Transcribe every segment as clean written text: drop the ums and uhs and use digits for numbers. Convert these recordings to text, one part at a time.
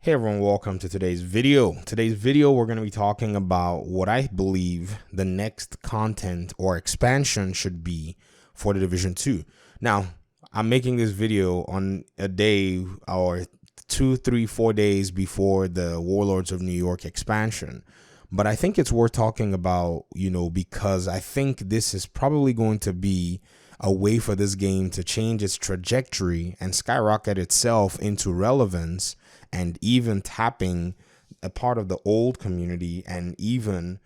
Hey everyone, welcome to today's video. Today's video, we're going to be talking about what I believe the next content or expansion should be for the Division 2. Now, I'm making this video on a day or 2, 3, 4 days before the Warlords of New York expansion. But I think it's worth talking about, because I think this is probably going to be a way for this game to change its trajectory and skyrocket itself into relevance, and even tapping a part of the old community and even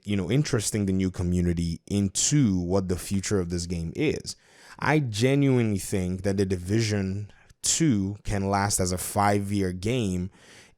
interesting the new community into what the future of this game is. I genuinely think that the Division 2 can last as a 5-year game,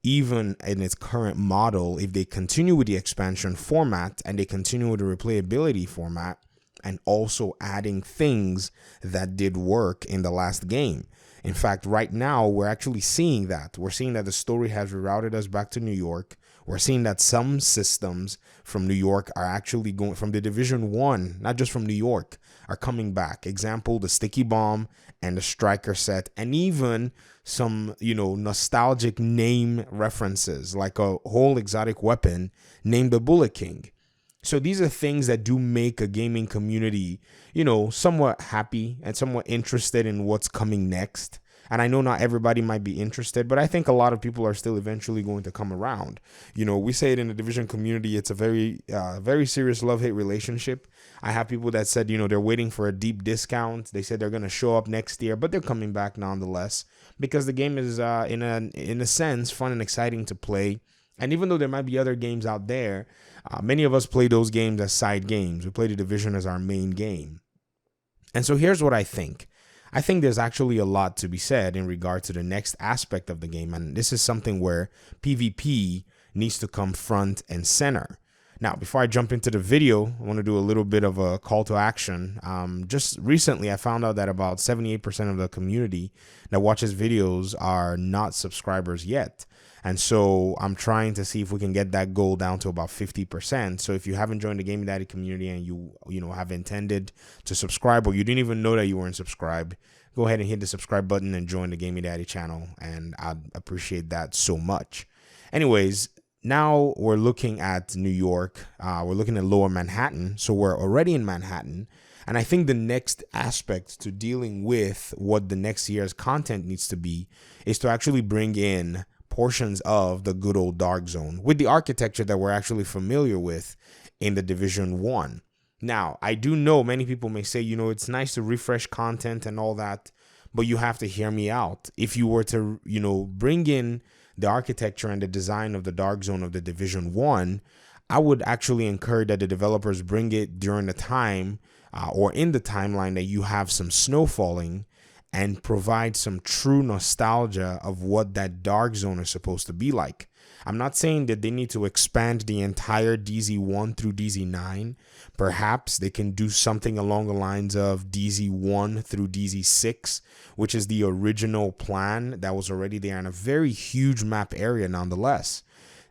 even in its current model, if they continue with the expansion format and they continue with the replayability format, and also adding things that did work in the last game. In fact, right now, we're actually seeing that. We're seeing that the story has rerouted us back to New York. We're seeing that some systems from New York are actually going from the Division 1, not just from New York, are coming back. Example, the Sticky Bomb and the Striker set, and even some, nostalgic name references, like a whole exotic weapon named the Bullet King. So these are things that do make a gaming community, somewhat happy and somewhat interested in what's coming next. And I know not everybody might be interested, but I think a lot of people are still eventually going to come around. We say it in the Division community, it's a very serious love-hate relationship. I have people that said, they're waiting for a deep discount. They said they're going to show up next year, but they're coming back nonetheless because the game is, in a sense, fun and exciting to play. And even though there might be other games out there, many of us play those games as side games. We play the Division as our main game. And so here's what I think. I think there's actually a lot to be said in regard to the next aspect of the game. And this is something where PvP needs to come front and center. Now, before I jump into the video, I want to do a little bit of a call to action. Just recently, I found out that about 78% of the community that watches videos are not subscribers yet. And so I'm trying to see if we can get that goal down to about 50%. So if you haven't joined the Gaming Daddy community and you have intended to subscribe, or you didn't even know that you weren't subscribed, go ahead and hit the subscribe button and join the Gaming Daddy channel. And I'd appreciate that so much. Anyways, now we're looking at New York. We're looking at Lower Manhattan. So we're already in Manhattan. And I think the next aspect to dealing with what the next year's content needs to be is to actually bring in portions of the good old Dark Zone with the architecture that we're actually familiar with in the Division 1. Now, I do know many people may say, it's nice to refresh content and all that, but you have to hear me out. If you were to, bring in the architecture and the design of the Dark Zone of the Division 1, I would actually encourage that the developers bring it during the time or in the timeline that you have some snow falling, and provide some true nostalgia of what that Dark Zone is supposed to be like. I'm not saying that they need to expand the entire DZ1 through DZ9. Perhaps they can do something along the lines of DZ1 through DZ6, which is the original plan that was already there in a very huge map area nonetheless.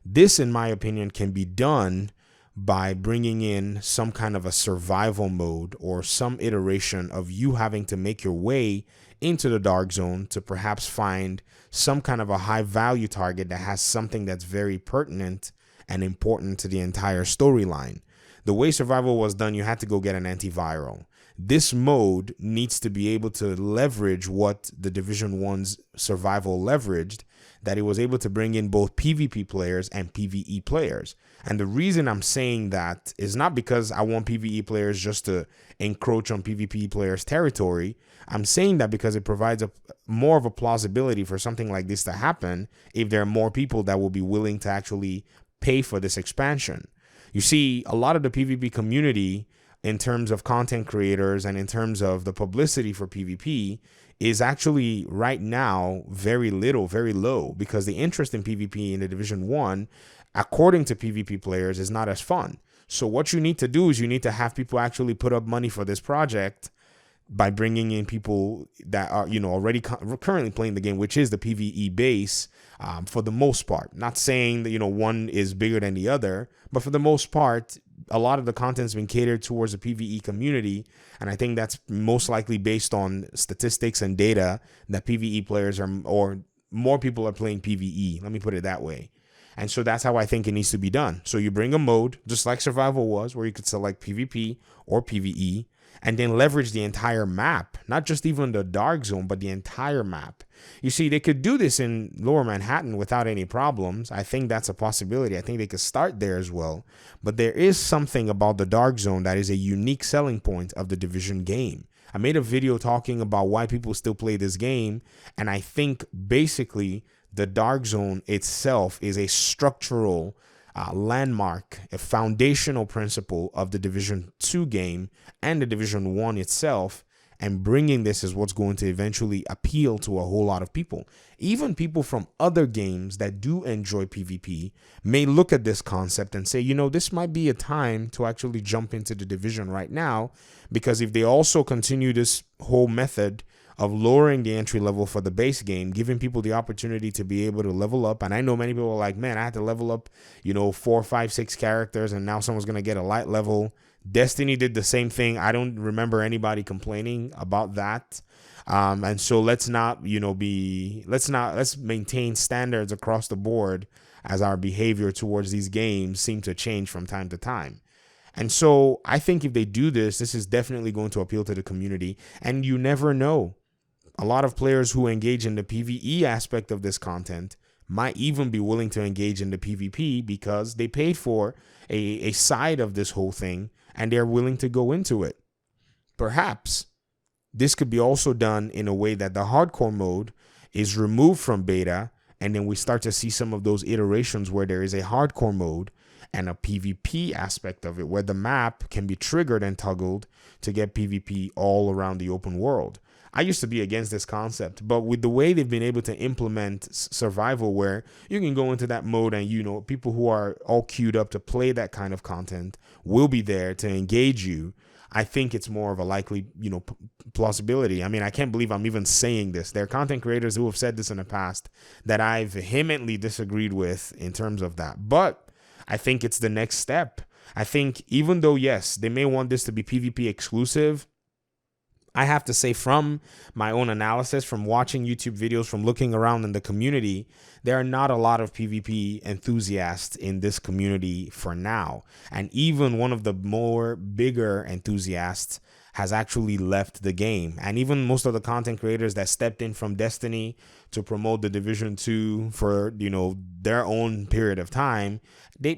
This, in my opinion, can be done by bringing in some kind of a survival mode or some iteration of you having to make your way into the Dark Zone to perhaps find some kind of a high value target that has something that's very pertinent and important to the entire storyline. The way survival was done, you had to go get an antiviral. This mode needs to be able to leverage what the Division 1's survival leveraged, that it was able to bring in both PvP players and PvE players. And the reason I'm saying that is not because I want PvE players just to encroach on PvP players' territory. I'm saying that because it provides more of a plausibility for something like this to happen if there are more people that will be willing to actually pay for this expansion. You see, a lot of the PvP community, in terms of content creators and in terms of the publicity for PvP, is actually right now very low, because the interest in PvP in the Division 1, according to PvP players, is not as fun. So what you need to do is you need to have people actually put up money for this project by bringing in people that are, already currently playing the game, which is the PvE base, for the most part. Not saying that, one is bigger than the other, but for the most part, a lot of the content's been catered towards the PvE community. And I think that's most likely based on statistics and data that PvE players are, or more people are playing PvE. Let me put it that way. And so that's how I think it needs to be done. So you bring a mode, just like survival was, where you could select PvP or PvE, and then leverage the entire map, not just even the dark zone, but the entire map. You see, they could do this in Lower Manhattan without any problems. I think that's a possibility. I think they could start there as well. But there is something about the dark zone that is a unique selling point of the Division game. I made a video talking about why people still play this game, and I think basically the dark zone itself is a structural landmark, a foundational principle of the Division 2 game and the Division 1 itself. And bringing this is what's going to eventually appeal to a whole lot of people. Even people from other games that do enjoy PvP may look at this concept and say, you know, this might be a time to actually jump into the Division right now, because if they also continue this whole method of lowering the entry level for the base game, giving people the opportunity to be able to level up. And I know many people are like, man, I had to level up, 4, 5, 6 characters, and now someone's going to get a light level. Destiny did the same thing. I don't remember anybody complaining about that. And so let's maintain standards across the board as our behavior towards these games seem to change from time to time. And so I think if they do this, this is definitely going to appeal to the community. And you never know. A lot of players who engage in the PvE aspect of this content might even be willing to engage in the PvP because they paid for a side of this whole thing and they're willing to go into it. Perhaps this could be also done in a way that the hardcore mode is removed from beta, and then we start to see some of those iterations where there is a hardcore mode and a PvP aspect of it, where the map can be triggered and toggled to get PvP all around the open world. I used to be against this concept, but with the way they've been able to implement survival, where you can go into that mode and, people who are all queued up to play that kind of content will be there to engage you, I think it's more of a likely, plausibility. I mean, I can't believe I'm even saying this. There are content creators who have said this in the past that I vehemently disagreed with in terms of that. But I think it's the next step. I think even though, yes, they may want this to be PvP exclusive, I have to say, from my own analysis, from watching YouTube videos, from looking around in the community, there are not a lot of PvP enthusiasts in this community for now. And even one of the more bigger enthusiasts has actually left the game. And even most of the content creators that stepped in from Destiny to promote the Division 2 for, their own period of time,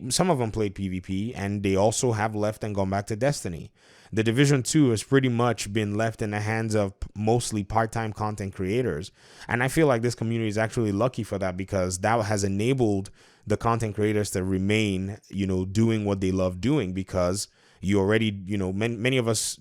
some of them played PvP, and they also have left and gone back to Destiny. The Division 2 has pretty much been left in the hands of mostly part-time content creators. And I feel like this community is actually lucky for that, because that has enabled the content creators to remain, doing what they love doing, because you already, many of us,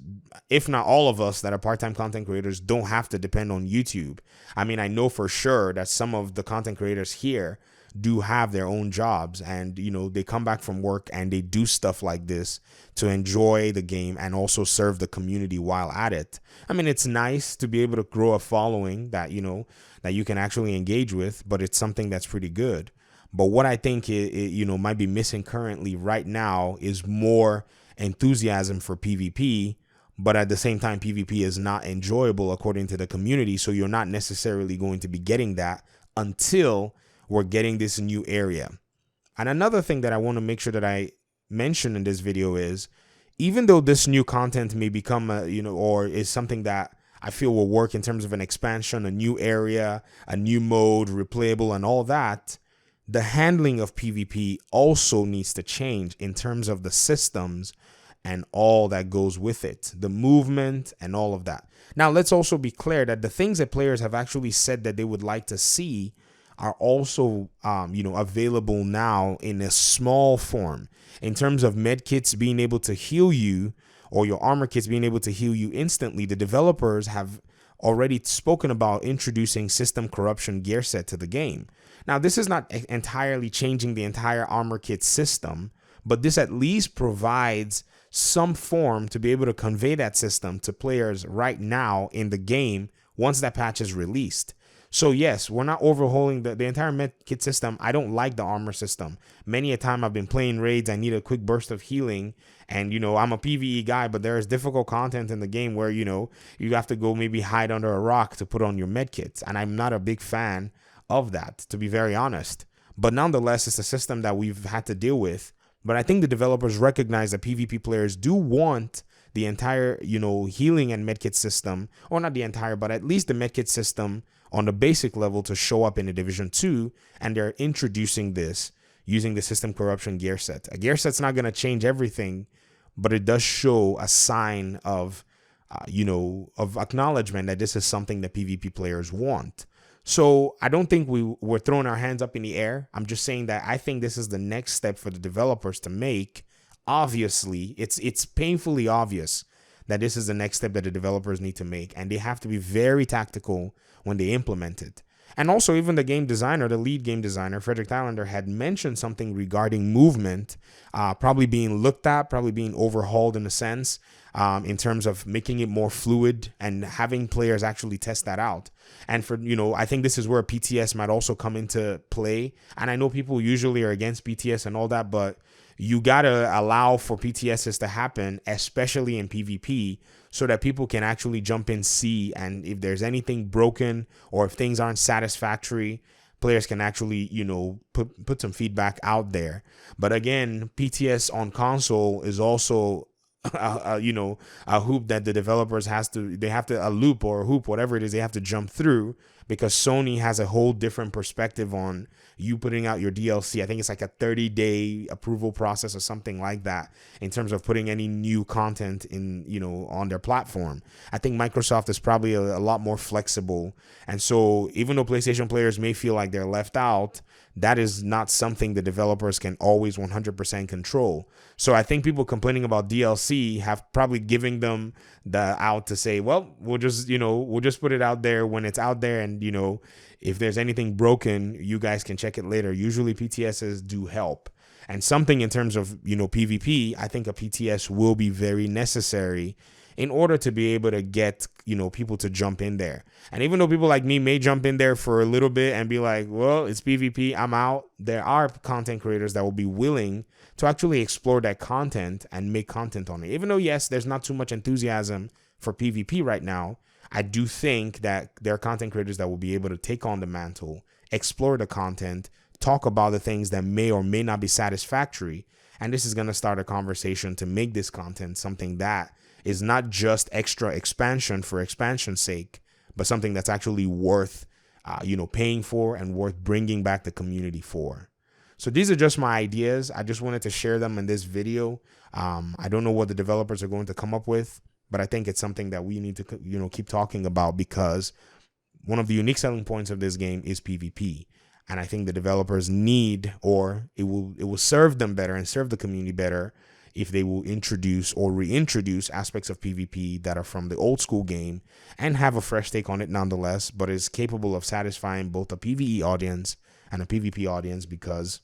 if not all of us that are part-time content creators, don't have to depend on YouTube. I mean, I know for sure that some of the content creators here do have their own jobs, and they come back from work and they do stuff like this to enjoy the game and also serve the community while at it. I mean, it's nice to be able to grow a following that that you can actually engage with, but it's something that's pretty good. But what I think it might be missing currently right now is more enthusiasm for PvP, but at the same time PvP is not enjoyable according to the community, so you're not necessarily going to be getting that until we're getting this new area. And another thing that I want to make sure that I mention in this video is, even though this new content may become or is something that I feel will work in terms of an expansion, a new area, a new mode, replayable and all that, the handling of PvP also needs to change in terms of the systems and all that goes with it, the movement and all of that. Now, let's also be clear that the things that players have actually said that they would like to see are also, available now in a small form, in terms of med kits being able to heal you, or your armor kits being able to heal you instantly. The developers have already spoken about introducing system corruption gear set to the game. Now, this is not entirely changing the entire armor kit system, but this at least provides some form to be able to convey that system to players right now in the game once that patch is released. So yes, we're not overhauling the entire med kit system. I don't like the armor system. Many a time I've been playing raids, I need a quick burst of healing, and I'm a PvE guy, but there is difficult content in the game where you have to go maybe hide under a rock to put on your med kits, and I'm not a big fan of that, to be very honest. But nonetheless, it's a system that we've had to deal with. But I think the developers recognize that PvP players do want the entire, healing and medkit system, or not the entire, but at least the medkit system on the basic level to show up in the Division 2, and they're introducing this using the system corruption gear set. A gear set's not going to change everything, but it does show a sign of, of acknowledgement that this is something that PvP players want. So I don't think we're throwing our hands up in the air. I'm just saying that I think this is the next step for the developers to make. Obviously, it's painfully obvious that this is the next step that the developers need to make, and they have to be very tactical when they implement it. And also, even the game designer, the lead game designer, Frederick Thailander, had mentioned something regarding movement, probably being looked at, probably being overhauled in a sense, in terms of making it more fluid and having players actually test that out. And for, I think this is where PTS might also come into play. And I know people usually are against PTS and all that, but you got to allow for PTSs to happen, especially in PvP, so that people can actually jump in, see, and if there's anything broken or if things aren't satisfactory, players can actually, put some feedback out there. But again, PTS on console is also a hoop that the developers a loop or a hoop, whatever it is, they have to jump through, because Sony has a whole different perspective on you putting out your DLC. I think it's like a 30-day approval process or something like that in terms of putting any new content in, on their platform. I think Microsoft is probably a lot more flexible. And so even though PlayStation players may feel like they're left out, that is not something the developers can always 100% control. So I think people complaining about DLC have probably given them the out to say, well, we'll just put it out there when it's out there. And, if there's anything broken, you guys can check it later. Usually PTSs do help. And something in terms of, PvP, I think a PTS will be very necessary in order to be able to get, people to jump in there. And even though people like me may jump in there for a little bit and be like, well, it's PvP, I'm out, there are content creators that will be willing to actually explore that content and make content on it. Even though, yes, there's not too much enthusiasm for PvP right now, I do think that there are content creators that will be able to take on the mantle, explore the content, talk about the things that may or may not be satisfactory. And this is going to start a conversation to make this content something that is not just extra expansion for expansion's sake, but something that's actually worth, paying for and worth bringing back the community for. So these are just my ideas. I just wanted to share them in this video. I don't know what the developers are going to come up with, but I think it's something that we need to, keep talking about, because one of the unique selling points of this game is PvP. And I think the developers need, or it will serve them better and serve the community better if they will introduce or reintroduce aspects of PvP that are from the old school game and have a fresh take on it nonetheless, but is capable of satisfying both a PvE audience and a PvP audience, because,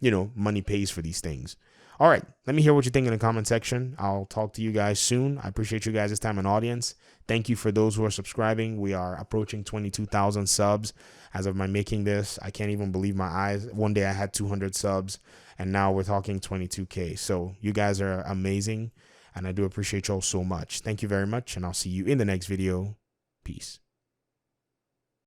money pays for these things. All right, let me hear what you think in the comment section. I'll talk to you guys soon. I appreciate you guys' time and audience. Thank you for those who are subscribing. We are approaching 22,000 subs as of my making this. I can't even believe my eyes. One day I had 200 subs, and now we're talking 22K. So you guys are amazing, and I do appreciate y'all so much. Thank you very much, and I'll see you in the next video. Peace.